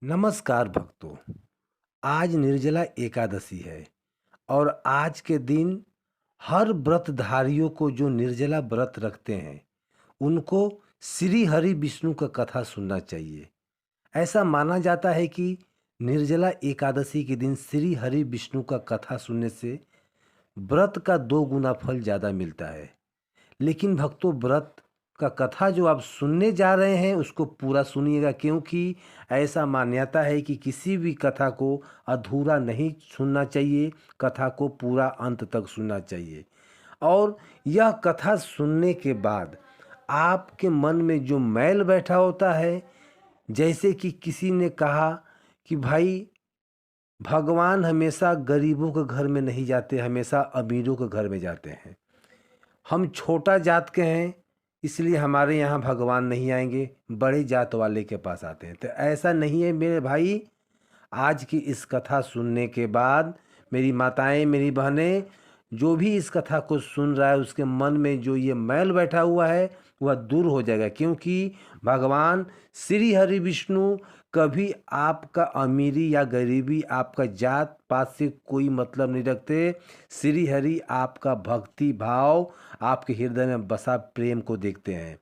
नमस्कार भक्तों। आज निर्जला एकादशी है और आज के दिन हर व्रतधारियों को जो निर्जला व्रत रखते हैं उनको श्री हरि विष्णु का कथा सुनना चाहिए। ऐसा माना जाता है कि निर्जला एकादशी के दिन श्री हरि विष्णु का कथा सुनने से व्रत का 2 गुना फल ज़्यादा मिलता है। लेकिन भक्तों, व्रत का कथा जो आप सुनने जा रहे हैं उसको पूरा सुनिएगा, क्योंकि ऐसा मान्यता है कि किसी भी कथा को अधूरा नहीं सुनना चाहिए, कथा को पूरा अंत तक सुनना चाहिए। और यह कथा सुनने के बाद आपके मन में जो मैल बैठा होता है, जैसे कि किसी ने कहा कि भाई भगवान हमेशा गरीबों के घर में नहीं जाते, हमेशा अमीरों के घर में जाते हैं। हम छोटा जात के हैं इसलिए हमारे यहाँ भगवान नहीं आएंगे, बड़े जात वाले के पास आते हैं। तो ऐसा नहीं है मेरे भाई। आज की इस कथा सुनने के बाद मेरी माताएं, मेरी बहनें, जो भी इस कथा को सुन रहा है उसके मन में जो ये मैल बैठा हुआ है वह दूर हो जाएगा, क्योंकि भगवान श्री हरि विष्णु कभी आपका अमीरी या गरीबी, आपका जात पात से कोई मतलब नहीं रखते। श्री हरि आपका भक्ति भाव, आपके हृदय में बसा प्रेम को देखते हैं।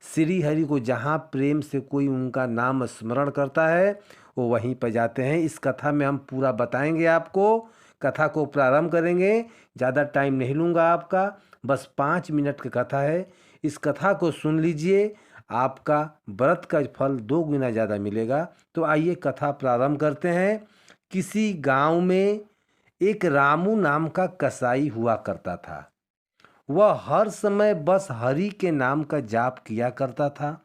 श्री हरि को जहाँ प्रेम से कोई उनका नाम स्मरण करता है वो वहीं पर जाते हैं। इस कथा में हम पूरा बताएंगे आपको। कथा को प्रारंभ करेंगे, ज़्यादा टाइम नहीं लूँगा आपका, बस 5 मिनट की कथा है। इस कथा को सुन लीजिए, आपका व्रत का फल 2 गुना ज़्यादा मिलेगा। तो आइए कथा प्रारंभ करते हैं। किसी गांव में एक रामू नाम का कसाई हुआ करता था। वह हर समय बस हरि के नाम का जाप किया करता था।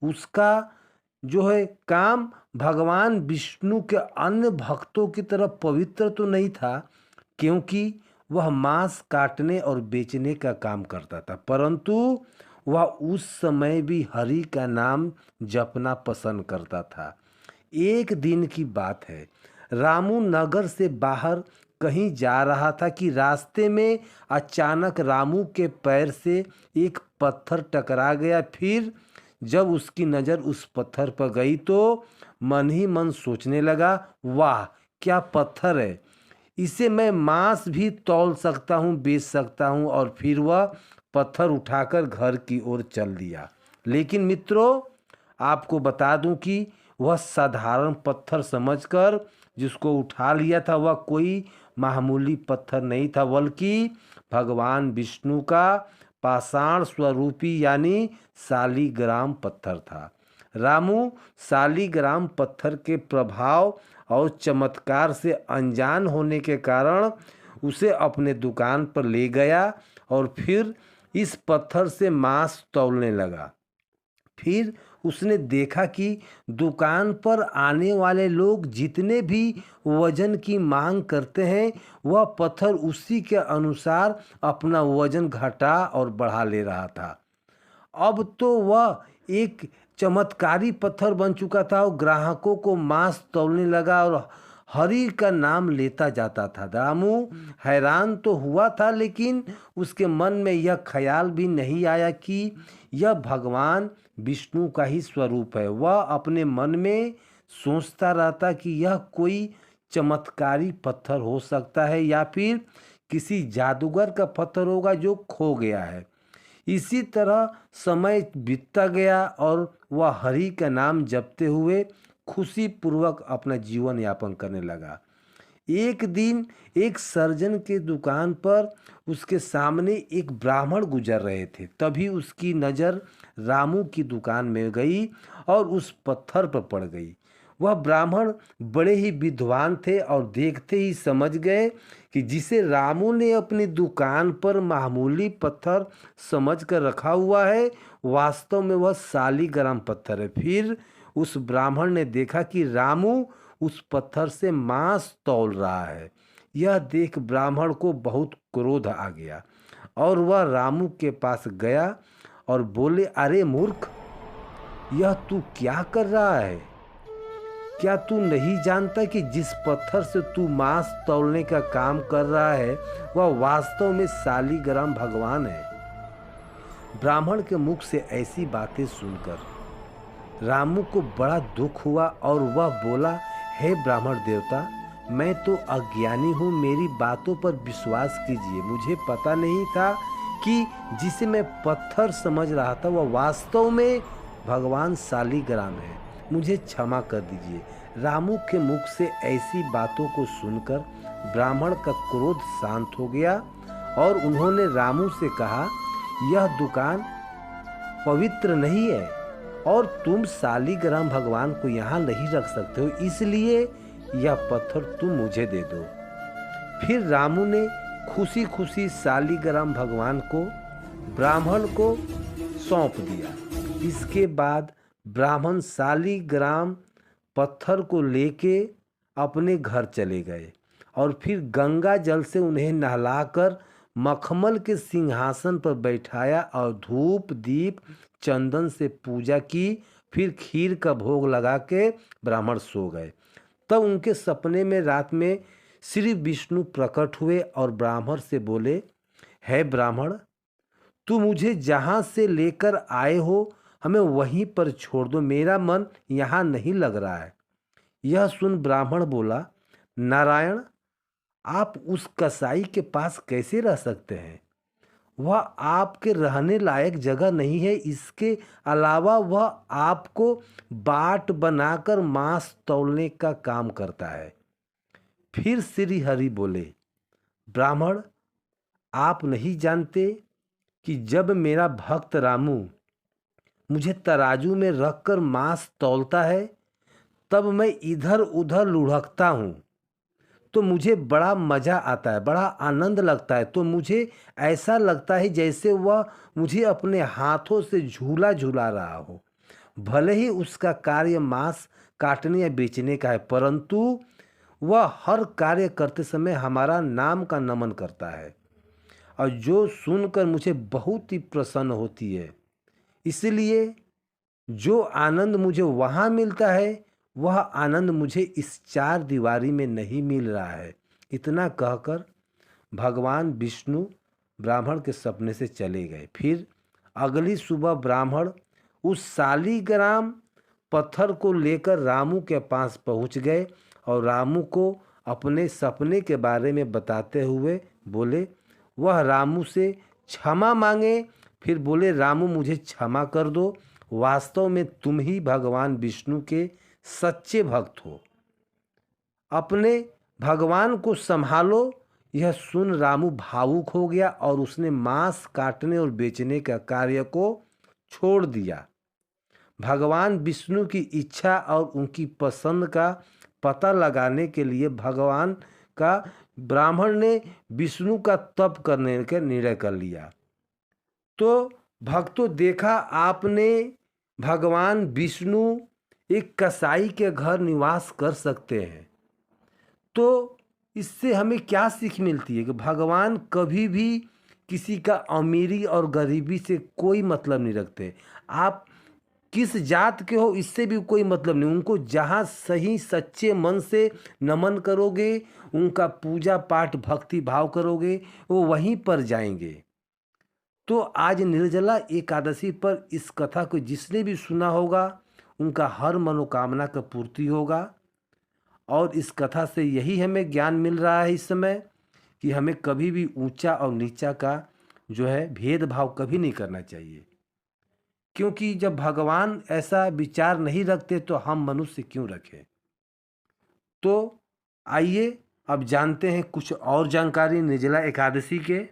उसका जो है काम भगवान विष्णु के अन्य भक्तों की तरह पवित्र तो नहीं था, क्योंकि वह मांस काटने और बेचने का काम करता था, परंतु वह उस समय भी हरि का नाम जपना पसंद करता था। एक दिन की बात है, रामू नगर से बाहर कहीं जा रहा था कि रास्ते में अचानक रामू के पैर से एक पत्थर टकरा गया। फिर जब उसकी नज़र उस पत्थर पर गई तो मन ही मन सोचने लगा, वाह क्या पत्थर है, इसे मैं मांस भी तौल सकता हूँ, बेच सकता हूँ। और फिर वह पत्थर उठाकर घर की ओर चल दिया। लेकिन मित्रों, आपको बता दूं कि वह साधारण पत्थर समझकर जिसको उठा लिया था वह कोई मामूली पत्थर नहीं था, बल्कि भगवान विष्णु का पाषाण स्वरूपी यानी शालीग्राम पत्थर था। रामू शालीग्राम पत्थर के प्रभाव और चमत्कार से अनजान होने के कारण उसे अपने दुकान पर ले गया और फिर इस पत्थर से मांस तौलने लगा। फिर उसने देखा कि दुकान पर आने वाले लोग जितने भी वजन की मांग करते हैं वह पत्थर उसी के अनुसार अपना वजन घटा और बढ़ा ले रहा था। अब तो वह एक चमत्कारी पत्थर बन चुका था और ग्राहकों को मांस तौलने लगा और हरि का नाम लेता जाता था। रामू हैरान तो हुआ था, लेकिन उसके मन में यह ख्याल भी नहीं आया कि यह भगवान विष्णु का ही स्वरूप है। वह अपने मन में सोचता रहता कि यह कोई चमत्कारी पत्थर हो सकता है या फिर किसी जादूगर का पत्थर होगा जो खो गया है। इसी तरह समय बीतता गया और वह हरि का नाम जपते हुए खुशी पूर्वक अपना जीवन यापन करने लगा। एक दिन एक सर्जन के दुकान पर उसके सामने एक ब्राह्मण गुजर रहे थे। तभी उसकी नज़र रामू की दुकान में गई और उस पत्थर पर पड़ गई। वह ब्राह्मण बड़े ही विद्वान थे और देखते ही समझ गए कि जिसे रामू ने अपनी दुकान पर मामूली पत्थर समझ कर रखा हुआ है वास्तव में वह शालीग्राम पत्थर है। फिर उस ब्राह्मण ने देखा कि रामू उस पत्थर से मांस तौल रहा है। यह देख ब्राह्मण को बहुत क्रोध आ गया और वह रामू के पास गया और बोले, अरे मूर्ख, यह तू क्या कर रहा है? क्या तू नहीं जानता कि जिस पत्थर से तू मांस तौलने का काम कर रहा है वह वास्तव में शालीग्राम भगवान है? ब्राह्मण के मुख से ऐसी बातें सुनकर रामू को बड़ा दुख हुआ और वह बोला, हे ब्राह्मण देवता, मैं तो अज्ञानी हूँ, मेरी बातों पर विश्वास कीजिए। मुझे पता नहीं था कि जिसे मैं पत्थर समझ रहा था वह वास्तव में भगवान शालिग्राम है। मुझे क्षमा कर दीजिए। रामू के मुख से ऐसी बातों को सुनकर ब्राह्मण का क्रोध शांत हो गया और उन्होंने रामू से कहा, यह दुकान पवित्र नहीं है और तुम शालिग्राम भगवान को यहाँ नहीं रख सकते हो, इसलिए यह पत्थर तुम मुझे दे दो। फिर रामू ने खुशी खुशी शालिग्राम भगवान को ब्राह्मण को सौंप दिया। इसके बाद ब्राह्मण शालिग्राम पत्थर को लेके अपने घर चले गए और फिर गंगा जल से उन्हें नहलाकर मखमल के सिंहासन पर बैठाया और धूप दीप चंदन से पूजा की। फिर खीर का भोग लगा के ब्राह्मण सो गए। तब उनके सपने में रात में श्री विष्णु प्रकट हुए और ब्राह्मण से बोले, हे ब्राह्मण, तू मुझे जहाँ से लेकर आए हो हमें वहीं पर छोड़ दो, मेरा मन यहाँ नहीं लग रहा है। यह सुन ब्राह्मण बोला, नारायण, आप उस कसाई के पास कैसे रह सकते हैं? वह आपके रहने लायक जगह नहीं है। इसके अलावा वह आपको बाट बनाकर मांस तौलने का काम करता है। फिर श्री हरि बोले, ब्राह्मण, आप नहीं जानते कि जब मेरा भक्त रामू मुझे तराजू में रखकर मांस तौलता है तब मैं इधर उधर लुढ़कता हूँ तो मुझे बड़ा मज़ा आता है, बड़ा आनंद लगता है। तो मुझे ऐसा लगता है जैसे वह मुझे अपने हाथों से झूला झूला रहा हो। भले ही उसका कार्य मांस काटने या बेचने का है, परंतु वह हर कार्य करते समय हमारा नाम का नमन करता है और जो सुनकर मुझे बहुत ही प्रसन्न होती है। इसलिए जो आनंद मुझे वहाँ मिलता है वह आनंद मुझे इस चार दीवारी में नहीं मिल रहा है। इतना कहकर भगवान विष्णु ब्राह्मण के सपने से चले गए। फिर अगली सुबह ब्राह्मण उस शालिग्राम पत्थर को लेकर रामू के पास पहुंच गए और रामू को अपने सपने के बारे में बताते हुए बोले, वह रामू से क्षमा मांगे। फिर बोले, रामू, मुझे क्षमा कर दो, वास्तव में तुम ही भगवान विष्णु के सच्चे भक्त हो, अपने भगवान को संभालो। यह सुन रामू भावुक हो गया और उसने मांस काटने और बेचने का कार्य को छोड़ दिया। भगवान विष्णु की इच्छा और उनकी पसंद का पता लगाने के लिए भगवान का ब्राह्मण ने विष्णु का तप करने का निर्णय कर लिया। तो भक्तों, देखा आपने, भगवान विष्णु एक कसाई के घर निवास कर सकते हैं। तो इससे हमें क्या सीख मिलती है कि भगवान कभी भी किसी का अमीरी और गरीबी से कोई मतलब नहीं रखते। आप किस जात के हो इससे भी कोई मतलब नहीं। उनको जहाँ सही सच्चे मन से नमन करोगे, उनका पूजा पाठ भक्ति भाव करोगे, वो वहीं पर जाएंगे। तो आज निर्जला एकादशी पर इस कथा को जिसने भी सुना होगा उनका हर मनोकामना का पूर्ति होगा। और इस कथा से यही हमें ज्ञान मिल रहा है इस समय कि हमें कभी भी ऊंचा और नीचा का जो है भेदभाव कभी नहीं करना चाहिए, क्योंकि जब भगवान ऐसा विचार नहीं रखते तो हम मनुष्य क्यों रखें। तो आइए अब जानते हैं कुछ और जानकारी निर्जला एकादशी के।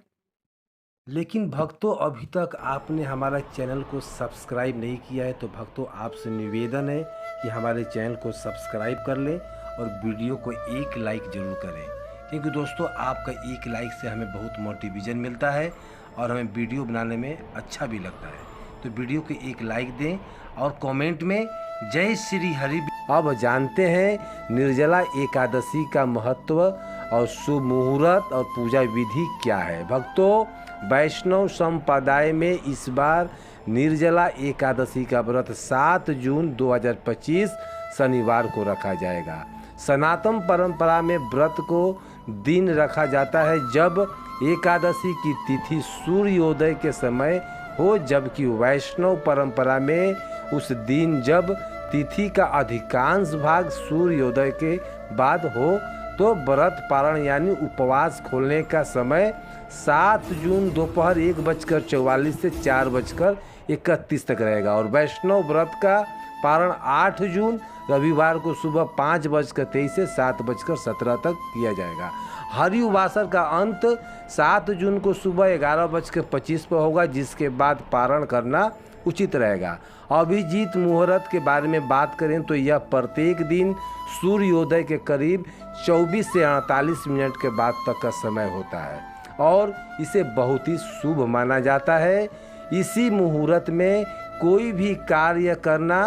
लेकिन भक्तों, अभी तक आपने हमारा चैनल को सब्सक्राइब नहीं किया है तो भक्तों आपसे निवेदन है कि हमारे चैनल को सब्सक्राइब कर लें और वीडियो को एक लाइक ज़रूर करें, क्योंकि दोस्तों आपका एक लाइक से हमें बहुत मोटिवेशन मिलता है और हमें वीडियो बनाने में अच्छा भी लगता है। तो वीडियो को एक लाइक दें और कमेंट में जय श्री हरि। अब जानते हैं निर्जला एकादशी का महत्व और शुभ मुहूर्त और पूजा विधि क्या है। भक्तों, वैष्णव संप्रदाय में इस बार निर्जला एकादशी का व्रत 7 जून 2025 शनिवार को रखा जाएगा। सनातन परंपरा में व्रत को दिन रखा जाता है जब एकादशी की तिथि सूर्योदय के समय हो, जबकि वैष्णव परंपरा में उस दिन जब तिथि का अधिकांश भाग सूर्योदय के बाद हो तो व्रत पारण यानी उपवास खोलने का समय 7 जून दोपहर 1:44 से 4:31 तक रहेगा। और वैष्णव व्रत का पारण 8 जून रविवार को सुबह 5:23 से 7:17 तक किया जाएगा। हरिवासर का अंत 7 जून को सुबह 11:25 पर होगा, जिसके बाद पारण करना उचित रहेगा। अभिजीत मुहूर्त के बारे में बात करें तो यह प्रत्येक दिन सूर्योदय के करीब 24 से 48 मिनट के बाद तक का समय होता है और इसे बहुत ही शुभ माना जाता है। इसी मुहूर्त में कोई भी कार्य करना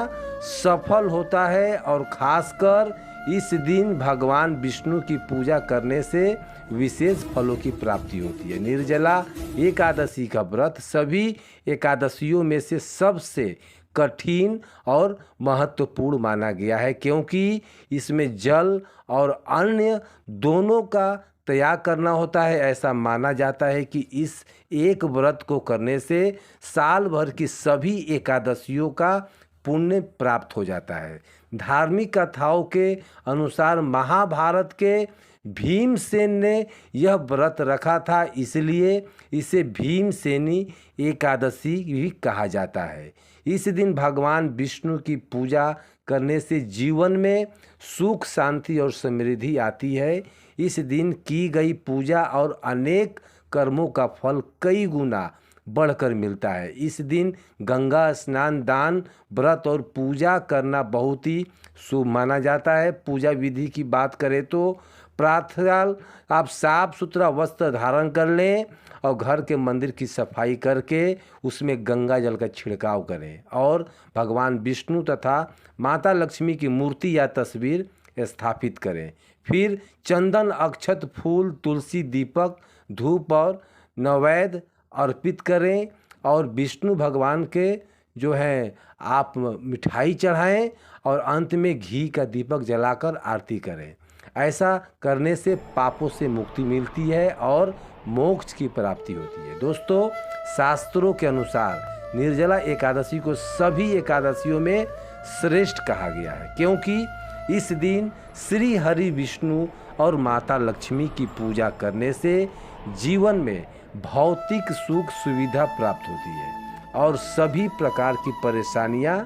सफल होता है और खासकर इस दिन भगवान विष्णु की पूजा करने से विशेष फलों की प्राप्ति होती है। निर्जला एकादशी का व्रत सभी एकादशियों में से सबसे कठिन और महत्वपूर्ण माना गया है, क्योंकि इसमें जल और अन्न दोनों का त्याग करना होता है। ऐसा माना जाता है कि इस एक व्रत को करने से साल भर की सभी एकादशियों का पुण्य प्राप्त हो जाता है। धार्मिक कथाओं के अनुसार महाभारत के भीमसेन ने यह व्रत रखा था, इसलिए इसे भीमसेनी एकादशी भी कहा जाता है। इस दिन भगवान विष्णु की पूजा करने से जीवन में सुख, शांति और समृद्धि आती है। इस दिन की गई पूजा और अनेक कर्मों का फल कई गुना बढ़कर मिलता है। इस दिन गंगा स्नान, दान, व्रत और पूजा करना बहुत ही शुभ माना जाता है। पूजा विधि की बात करें तो प्रातःकाल आप साफ सुथरा वस्त्र धारण कर लें और घर के मंदिर की सफाई करके उसमें गंगा जल का छिड़काव करें और भगवान विष्णु तथा माता लक्ष्मी की मूर्ति या तस्वीर स्थापित करें। फिर चंदन, अक्षत, फूल, तुलसी, दीपक, धूप और नैवेद्य अर्पित करें और विष्णु भगवान के जो है आप मिठाई चढ़ाएं और अंत में घी का दीपक जलाकर आरती करें। ऐसा करने से पापों से मुक्ति मिलती है और मोक्ष की प्राप्ति होती है। दोस्तों, शास्त्रों के अनुसार निर्जला एकादशी को सभी एकादशियों में श्रेष्ठ कहा गया है, क्योंकि इस दिन श्री हरि विष्णु और माता लक्ष्मी की पूजा करने से जीवन में भौतिक सुख सुविधा प्राप्त होती है और सभी प्रकार की परेशानियां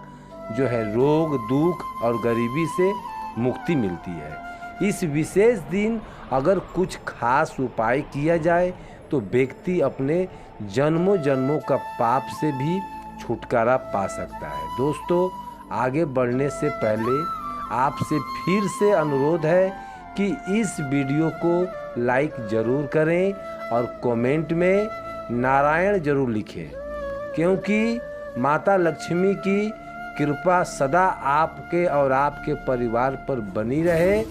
जो है रोग, दुख और गरीबी से मुक्ति मिलती है। इस विशेष दिन अगर कुछ खास उपाय किया जाए तो व्यक्ति अपने जन्मों जन्मों का पाप से भी छुटकारा पा सकता है। दोस्तों, आगे बढ़ने से पहले आपसे फिर से अनुरोध है कि इस वीडियो को लाइक ज़रूर करें और कमेंट में नारायण ज़रूर लिखें, क्योंकि माता लक्ष्मी की कृपा सदा आपके और आपके परिवार पर बनी रहे।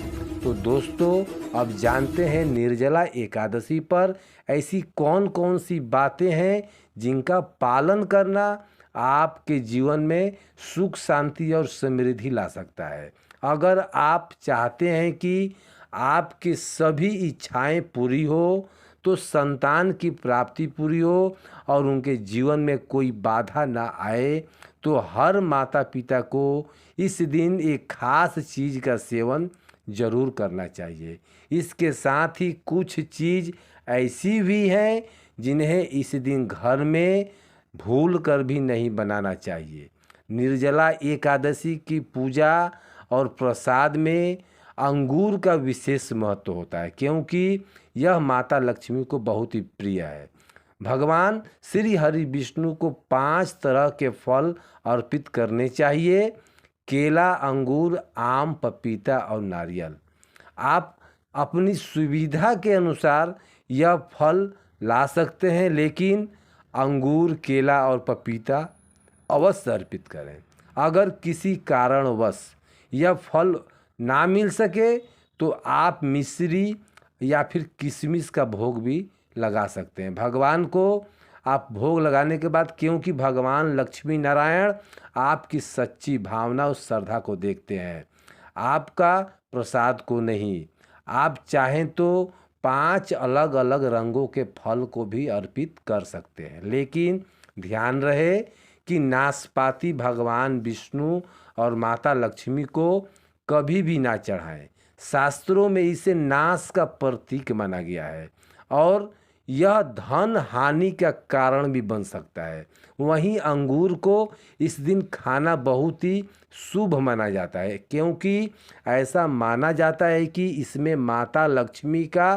तो दोस्तों, अब जानते हैं निर्जला एकादशी पर ऐसी कौन कौन सी बातें हैं जिनका पालन करना आपके जीवन में सुख, शांति और समृद्धि ला सकता है। अगर आप चाहते हैं कि आपकी सभी इच्छाएं पूरी हो, तो संतान की प्राप्ति पूरी हो और उनके जीवन में कोई बाधा ना आए, तो हर माता पिता को इस दिन एक खास चीज़ का सेवन जरूर करना चाहिए। इसके साथ ही कुछ चीज़ ऐसी भी हैं जिन्हें इस दिन घर में भूल कर भी नहीं बनाना चाहिए। निर्जला एकादशी की पूजा और प्रसाद में अंगूर का विशेष महत्व होता है, क्योंकि यह माता लक्ष्मी को बहुत ही प्रिय है। भगवान श्री हरि विष्णु को 5 तरह के फल अर्पित करने चाहिए: केला, अंगूर, आम, पपीता और नारियल। आप अपनी सुविधा के अनुसार यह फल ला सकते हैं, लेकिन अंगूर, केला और पपीता अवश्य अर्पित करें। अगर किसी कारणवश यह फल ना मिल सके तो आप मिश्री या फिर किशमिश का भोग भी लगा सकते हैं। भगवान को आप भोग लगाने के बाद, क्योंकि भगवान लक्ष्मी नारायण आपकी सच्ची भावना और श्रद्धा को देखते हैं, आपका प्रसाद को नहीं। आप चाहें तो 5 अलग अलग रंगों के फल को भी अर्पित कर सकते हैं, लेकिन ध्यान रहे कि नाशपाती भगवान विष्णु और माता लक्ष्मी को कभी भी ना चढ़ाएं। शास्त्रों में इसे नाश का प्रतीक माना गया है और यह धन हानि का कारण भी बन सकता है। वहीं अंगूर को इस दिन खाना बहुत ही शुभ माना जाता है, क्योंकि ऐसा माना जाता है कि इसमें माता लक्ष्मी का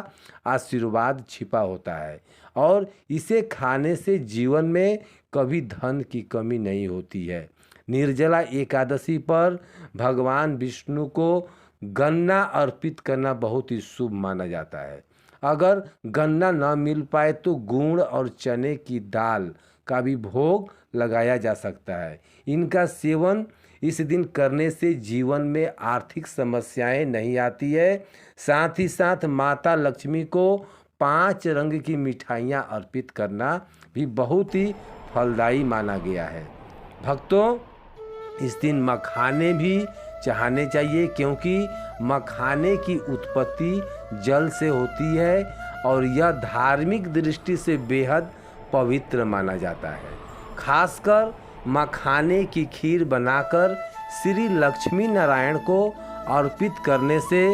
आशीर्वाद छिपा होता है और इसे खाने से जीवन में कभी धन की कमी नहीं होती है। निर्जला एकादशी पर भगवान विष्णु को गन्ना अर्पित करना बहुत ही शुभ माना जाता है। अगर गन्ना न मिल पाए तो गुड़ और चने की दाल का भी भोग लगाया जा सकता है। इनका सेवन इस दिन करने से जीवन में आर्थिक समस्याएं नहीं आती है। साथ ही साथ माता लक्ष्मी को 5 रंग की मिठाइयां अर्पित करना भी बहुत ही फलदायी माना गया है। भक्तों, इस दिन मखाने भी चढ़ाने चाहिए, क्योंकि मखाने की उत्पत्ति जल से होती है और यह धार्मिक दृष्टि से बेहद पवित्र माना जाता है। खासकर मखाने की खीर बनाकर श्री लक्ष्मी नारायण को अर्पित करने से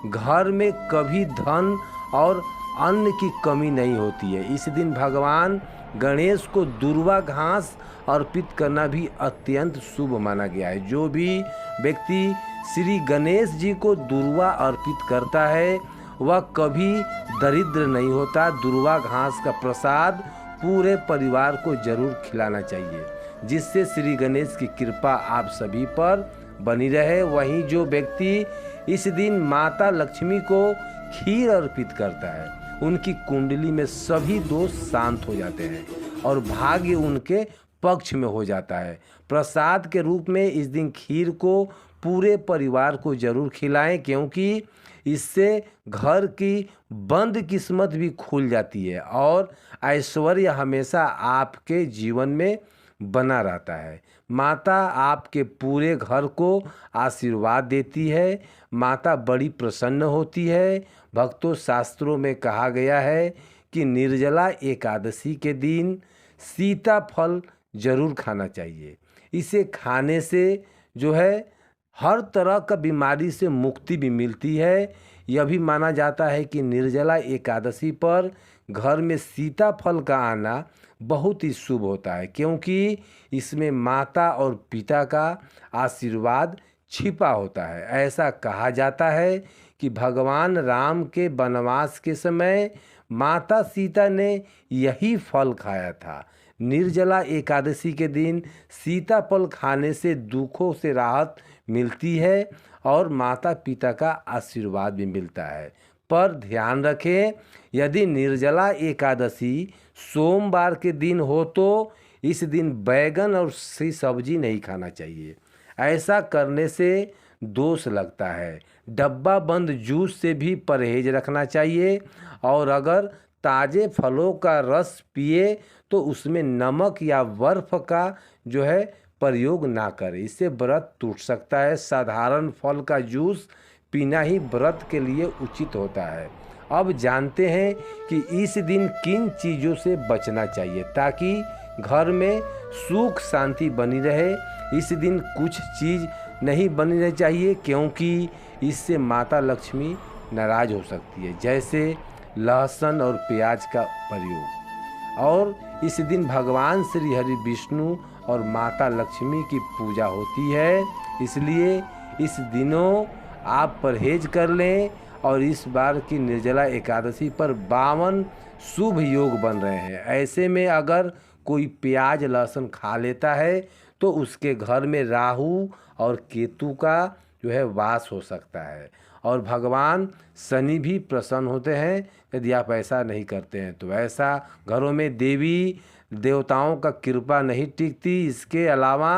घर में कभी धन और अन्न की कमी नहीं होती है। इस दिन भगवान गणेश को दुर्वा घास अर्पित करना भी अत्यंत शुभ माना गया है। जो भी व्यक्ति श्री गणेश जी को दुर्वा अर्पित करता है वह कभी दरिद्र नहीं होता। दुर्वा घास का प्रसाद पूरे परिवार को जरूर खिलाना चाहिए, जिससे श्री गणेश की कृपा आप सभी पर बनी रहे। वहीं जो व्यक्ति इस दिन माता लक्ष्मी को खीर अर्पित करता है उनकी कुंडली में सभी दोष शांत हो जाते हैं और भाग्य उनके पक्ष में हो जाता है। प्रसाद के रूप में इस दिन खीर को पूरे परिवार को जरूर खिलाएं, क्योंकि इससे घर की बंद किस्मत भी खुल जाती है और ऐश्वर्य हमेशा आपके जीवन में बना रहता है। माता आपके पूरे घर को आशीर्वाद देती है। माता बड़ी प्रसन्न होती है। भक्तों, शास्त्रों में कहा गया है कि निर्जला एकादशी के दिन सीताफल जरूर खाना चाहिए। इसे खाने से जो है हर तरह का बीमारी से मुक्ति भी मिलती है। यह भी माना जाता है कि निर्जला एकादशी पर घर में सीताफल का आना बहुत ही शुभ होता है, क्योंकि इसमें माता और पिता का आशीर्वाद छिपा होता है। ऐसा कहा जाता है कि भगवान राम के वनवास के समय माता सीता ने यही फल खाया था। निर्जला एकादशी के दिन सीताफल खाने से दुखों से राहत मिलती है और माता पिता का आशीर्वाद भी मिलता है। पर ध्यान रखें, यदि निर्जला एकादशी सोमवार के दिन हो तो इस दिन बैगन और सब्जी नहीं खाना चाहिए। ऐसा करने से दोष लगता है। डब्बा बंद जूस से भी परहेज रखना चाहिए और अगर ताज़े फलों का रस पिए तो उसमें नमक या बर्फ का जो है प्रयोग ना करें, इससे व्रत टूट सकता है। साधारण फल का जूस पीना ही व्रत के लिए उचित होता है। अब जानते हैं कि इस दिन किन चीज़ों से बचना चाहिए ताकि घर में सुख शांति बनी रहे। इस दिन कुछ चीज़ नहीं बननी चाहिए, क्योंकि इससे माता लक्ष्मी नाराज हो सकती है, जैसे लहसुन और प्याज का प्रयोग। और इस दिन भगवान श्री हरि विष्णु और माता लक्ष्मी की पूजा होती है, इसलिए इस दिनों आप परहेज कर लें। और इस बार की निर्जला एकादशी पर 52 शुभ योग बन रहे हैं। ऐसे में अगर कोई प्याज लहसुन खा लेता है तो उसके घर में राहु और केतु का जो है वास हो सकता है और भगवान शनि भी प्रसन्न होते हैं यदि आप ऐसा नहीं करते हैं तो। ऐसा घरों में देवी देवताओं का कृपा नहीं टिकती। इसके अलावा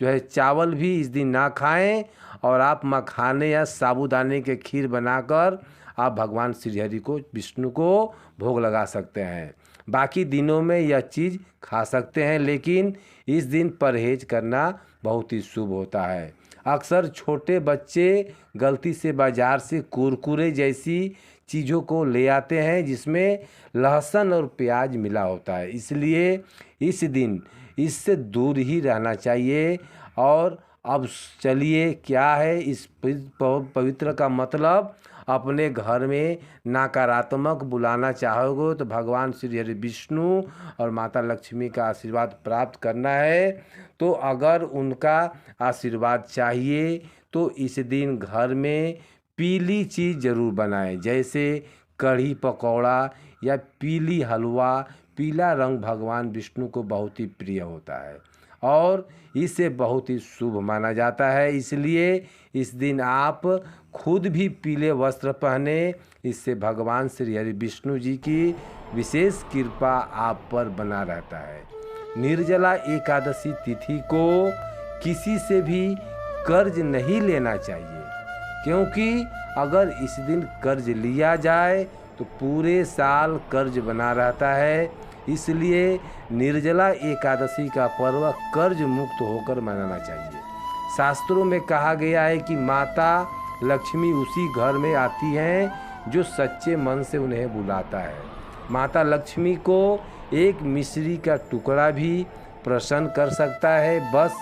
जो है चावल भी इस दिन ना खाएं और आप मखाने या साबूदाने के खीर बनाकर आप भगवान श्री हरि को विष्णु को भोग लगा सकते हैं। बाकी दिनों में यह चीज़ खा सकते हैं, लेकिन इस दिन परहेज करना बहुत ही शुभ होता है। अक्सर छोटे बच्चे गलती से बाज़ार से कुरकुरे जैसी चीज़ों को ले आते हैं जिसमें लहसुन और प्याज मिला होता है, इसलिए इस दिन इससे दूर ही रहना चाहिए। और अब चलिए, क्या है इस पवित्र का मतलब? अपने घर में नकारात्मक बुलाना चाहोगे तो भगवान श्री हरि विष्णु और माता लक्ष्मी का आशीर्वाद प्राप्त करना है। तो अगर उनका आशीर्वाद चाहिए तो इस दिन घर में पीली चीज़ ज़रूर बनाएं, जैसे कढ़ी पकौड़ा या पीली हलवा। पीला रंग भगवान विष्णु को बहुत ही प्रिय होता है और इसे बहुत ही शुभ माना जाता है। इसलिए इस दिन आप खुद भी पीले वस्त्र पहने। इससे भगवान श्री हरि विष्णु जी की विशेष कृपा आप पर बना रहता है। निर्जला एकादशी तिथि को किसी से भी कर्ज नहीं लेना चाहिए, क्योंकि अगर इस दिन कर्ज लिया जाए तो पूरे साल कर्ज बना रहता है। इसलिए निर्जला एकादशी का पर्व कर्ज मुक्त होकर मनाना चाहिए। शास्त्रों में कहा गया है कि माता लक्ष्मी उसी घर में आती हैं जो सच्चे मन से उन्हें बुलाता है। माता लक्ष्मी को एक मिश्री का टुकड़ा भी प्रसन्न कर सकता है, बस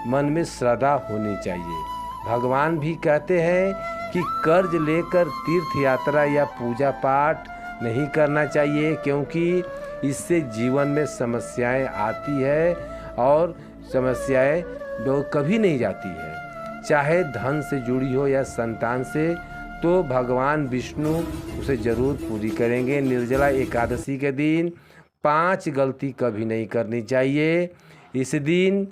मन में श्रद्धा होनी चाहिए। भगवान भी कहते हैं कि कर्ज लेकर तीर्थ यात्रा या पूजा पाठ नहीं करना चाहिए, क्योंकि इससे जीवन में समस्याएं आती है और समस्याएं वो कभी नहीं जाती है, चाहे धन से जुड़ी हो या संतान से, तो भगवान विष्णु उसे ज़रूर पूरी करेंगे। निर्जला एकादशी के दिन 5 गलती कभी नहीं करनी चाहिए। इस दिन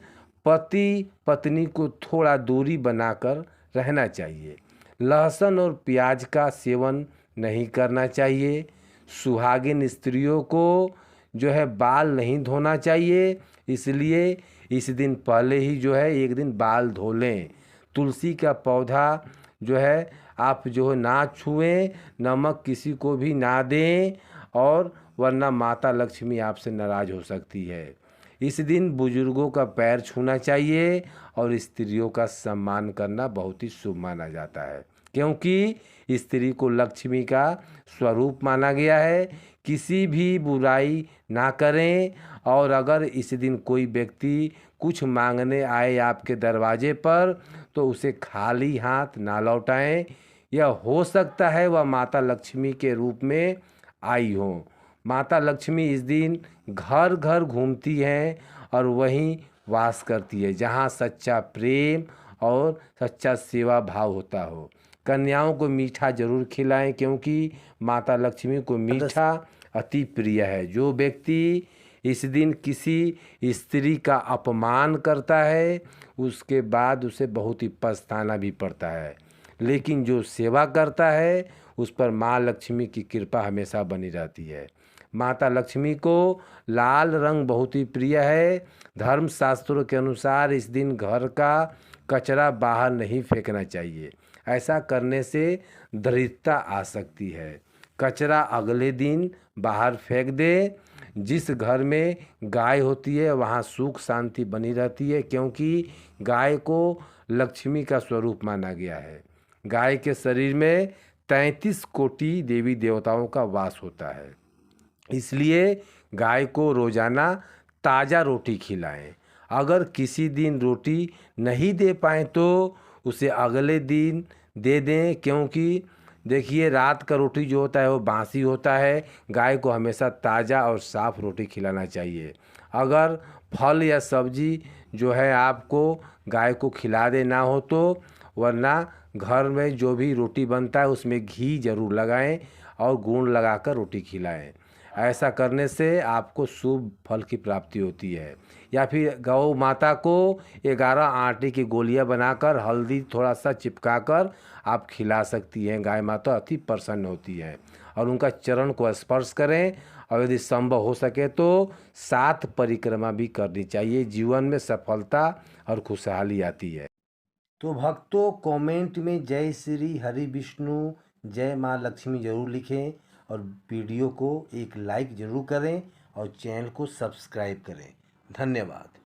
पति पत्नी को थोड़ा दूरी बनाकर रहना चाहिए। लहसुन और प्याज का सेवन नहीं करना चाहिए। सुहागिन स्त्रियों को जो है बाल नहीं धोना चाहिए, इसलिए इस दिन पहले ही जो है एक दिन बाल धो लें। तुलसी का पौधा जो है आप जो है ना छुएं, नमक किसी को भी ना दें, और वरना माता लक्ष्मी आपसे नाराज़ हो सकती है। इस दिन बुजुर्गों का पैर छूना चाहिए और स्त्रियों का सम्मान करना बहुत ही शुभ माना जाता है, क्योंकि स्त्री को लक्ष्मी का स्वरूप माना गया है। किसी भी बुराई ना करें, और अगर इस दिन कोई व्यक्ति कुछ मांगने आए आपके दरवाजे पर तो उसे खाली हाथ ना लौटाएं। यह हो सकता है वह माता लक्ष्मी के रूप में आई हो। माता लक्ष्मी इस दिन घर घर घूमती हैं और वहीं वास करती है जहाँ सच्चा प्रेम और सच्चा सेवा भाव होता हो। कन्याओं को मीठा जरूर खिलाएं, क्योंकि माता लक्ष्मी को मीठा अति प्रिय है। जो व्यक्ति इस दिन किसी स्त्री का अपमान करता है उसके बाद उसे बहुत ही पछताना भी पड़ता है, लेकिन जो सेवा करता है उस पर माँ लक्ष्मी की कृपा हमेशा बनी रहती है। माता लक्ष्मी को लाल रंग बहुत ही प्रिय है। धर्म शास्त्रों के अनुसार इस दिन घर का कचरा बाहर नहीं फेंकना चाहिए। ऐसा करने से दरिद्रता आ सकती है। कचरा अगले दिन बाहर फेंक दे। जिस घर में गाय होती है वहाँ सुख शांति बनी रहती है, क्योंकि गाय को लक्ष्मी का स्वरूप माना गया है। गाय के शरीर में 33 कोटि देवी देवताओं का वास होता है, इसलिए गाय को रोजाना ताज़ा रोटी खिलाएं। अगर किसी दिन रोटी नहीं दे पाएँ तो उसे अगले दिन दे दें, क्योंकि देखिए रात का रोटी जो होता है वो बासी होता है। गाय को हमेशा ताज़ा और साफ़ रोटी खिलाना चाहिए। अगर फल या सब्जी जो है आपको गाय को खिला देना हो तो, वरना घर में जो भी रोटी बनता है उसमें घी जरूर लगाएं और गुड़ लगाकर रोटी खिलाएं। ऐसा करने से आपको शुभ फल की प्राप्ति होती है। या फिर गौ माता को 11 आटे की गोलियां बनाकर हल्दी थोड़ा सा चिपकाकर आप खिला सकती हैं। गाय माता अति प्रसन्न होती है। और उनका चरण को स्पर्श करें, और यदि संभव हो सके तो 7 परिक्रमा भी करनी चाहिए। जीवन में सफलता और खुशहाली आती है। तो भक्तों, कमेंट में जय श्री हरि विष्णु जय माँ लक्ष्मी जरूर लिखें, और वीडियो को एक लाइक ज़रूर करें और चैनल को सब्सक्राइब करें। धन्यवाद।